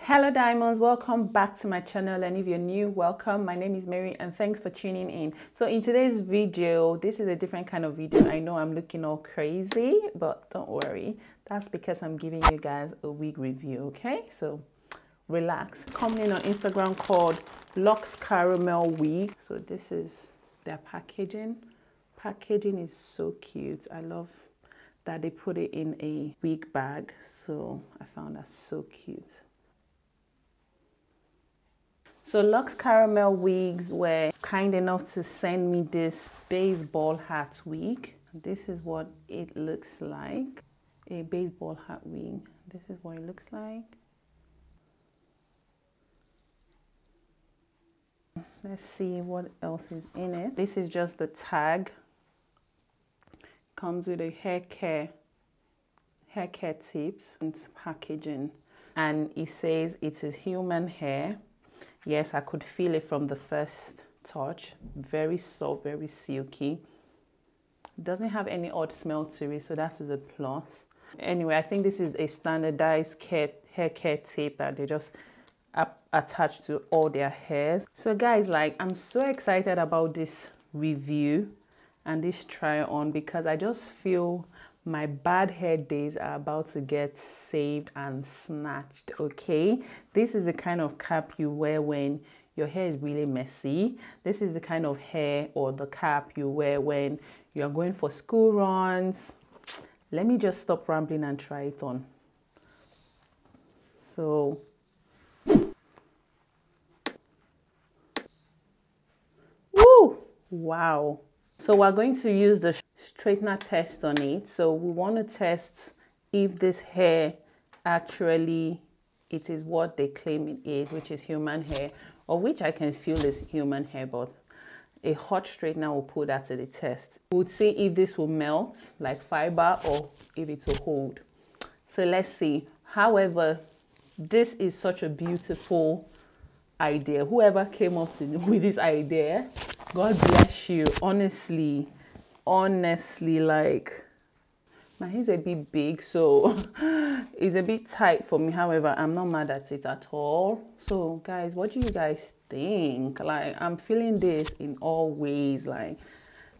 Hello diamonds, welcome back to my channel, and if you're new, welcome. My name is Mary and thanks for tuning in. So in today's video, this is a different kind of video. I know I'm looking all crazy, but don't worry, that's because I'm giving you guys a wig review. Okay, so relax. Company on Instagram called Luxe Caramel Wig. So this is their packaging. Packaging is so cute. I love that they put it in a wig bag, so I found that so cute. So Luxe Caramel Wigs were kind enough to send me this baseball hat wig. This is what it looks like. A baseball hat wig. This is what it looks like. Let's see what else is in it. This is just the tag. Comes with a hair care tips and packaging. And it says it is human hair. Yes, I could feel it from the first touch. Very soft, very silky. Doesn't have any odd smell to it, so that is a plus. Anyway, I think this is a standardized hair care tape that they just attach to all their hairs. So guys, like, I'm so excited about this review and this try on because I just feel my bad hair days are about to get saved and snatched. Okay, this is the kind of cap you wear when your hair is really messy. This is the kind of hair or the cap you wear when you're going for school runs. Let me just stop rambling and try it on. So woo, wow. So we're going to use the straightener test on it. So we want to test if this hair actually, it is what they claim it is, which is human hair, or which I can feel is human hair, but a hot straightener will put that to the test. We would see if this will melt like fiber or if it will hold. So let's see. However, this is such a beautiful idea. Whoever came up with this idea, God bless you. Honestly, like, my hair's a bit big, so it's a bit tight for me. However, I'm not mad at it at all. So guys, what do you guys think? Like, I'm feeling this in all ways. Like,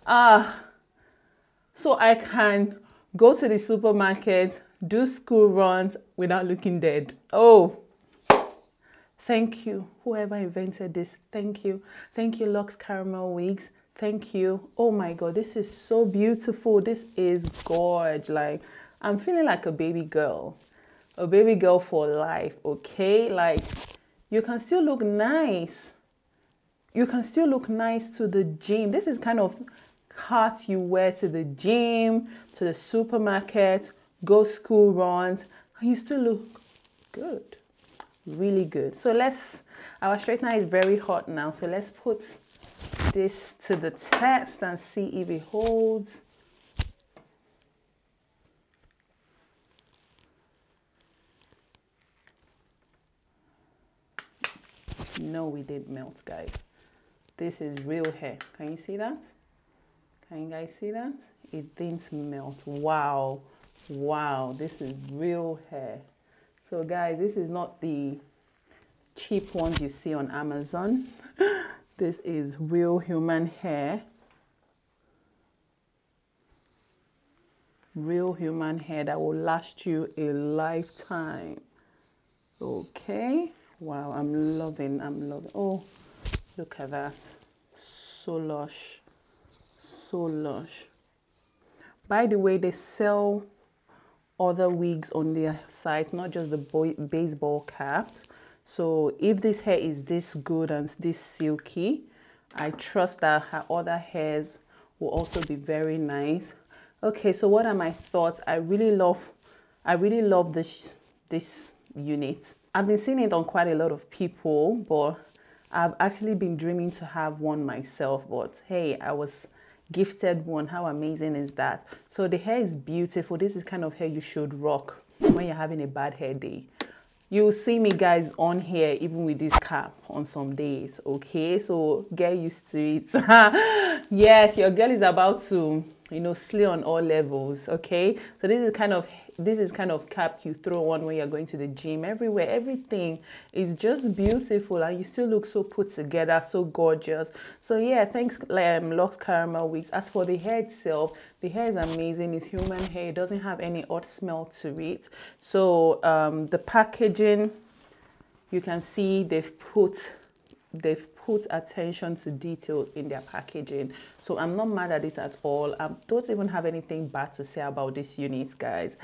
so I can go to the supermarket, do school runs without looking dead. Oh, thank you, whoever invented this. Thank you. Thank you, Luxe Caramel Wigs. Thank you. Oh my God, this is so beautiful. This is gorgeous. Like, I'm feeling like a baby girl for life. Okay, like, you can still look nice. You can still look nice to the gym. This is kind of hat you wear to the gym, to the supermarket, go school runs, and you still look good. Really good. So our straightener is very hot now, so let's put this to the test and see if it holds. No, it didn't melt, guys. This is real hair. Can you see that? Can you guys see that? It didn't melt. Wow, this is real hair. So guys, this is not the cheap ones you see on Amazon. This is real human hair. Real human hair that will last you a lifetime. Okay. Wow, I'm loving. Oh, look at that. So lush. So lush. By the way, they sell other wigs on their site, not just the baseball caps. So if this hair is this good and this silky, I trust that her other hairs will also be very nice. Okay, so what are my thoughts? I really love this unit. I've been seeing it on quite a lot of people, but I've actually been dreaming to have one myself. But hey, I was gifted one. How amazing is that? So the hair is beautiful. This is kind of hair you should rock when you're having a bad hair day. You'll see me guys on here even with this cap on some days. Okay, so get used to it. Yes, your girl is about to, you know, slay on all levels. Okay, so this is kind of This is kind of cap you throw on when you're going to the gym. Everywhere, everything is just beautiful, and you still look so put together, so gorgeous. So yeah, thanks Luxe Caramel Wigs. As for the hair itself, the hair is amazing. It's human hair. It doesn't have any odd smell to it. So the packaging, you can see they've put attention to detail in their packaging. So I'm not mad at it at all. I don't even have anything bad to say about this unit, guys.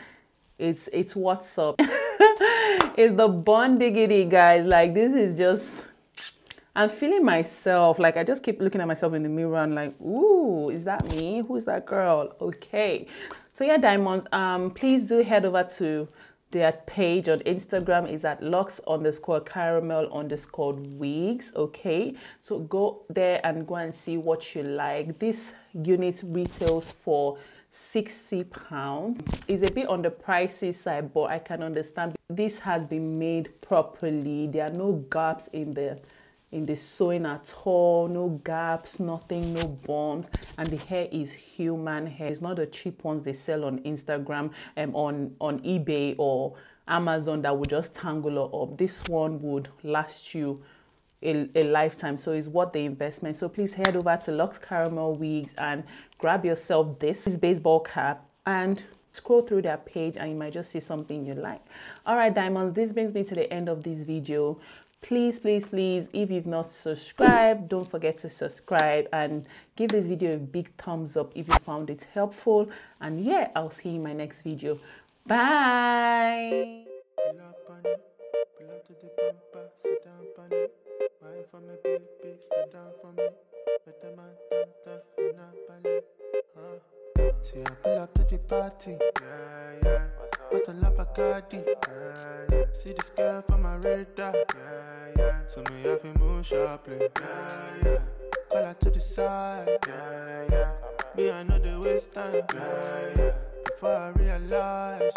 It's what's up. It's the bun diggity, guys. Like, this is just, I'm feeling myself. Like, I just keep looking at myself in the mirror and like, ooh, is that me? Who's that girl? Okay. So yeah, diamonds, please do head over to their page on Instagram. Is at Luxe_Caramel_Wigs. Okay, so go there and go and see what you like. This unit retails for £60. It's a bit on the pricey side, but I can understand. This has been made properly. There are no gaps in the sewing at all, no gaps, nothing, no bumps, and the hair is human hair. It's not the cheap ones they sell on Instagram and on eBay or Amazon that would just tangle up. This one would last you a lifetime, so it's worth the investment. So please head over to Luxe Caramel Wigs and grab yourself this baseball cap and scroll through their page, and you might just see something you like. All right, diamonds, this brings me to the end of this video. Please, please, please, if you've not subscribed, don't forget to subscribe and give this video a big thumbs up if you found it helpful. And yeah, I'll see you in my next video. Bye. See, I pull up to the party. But I love a Bacardi. See this girl from my radar. So me have to move sharply. Call her to the side. Be I know the waste time. Before I realize.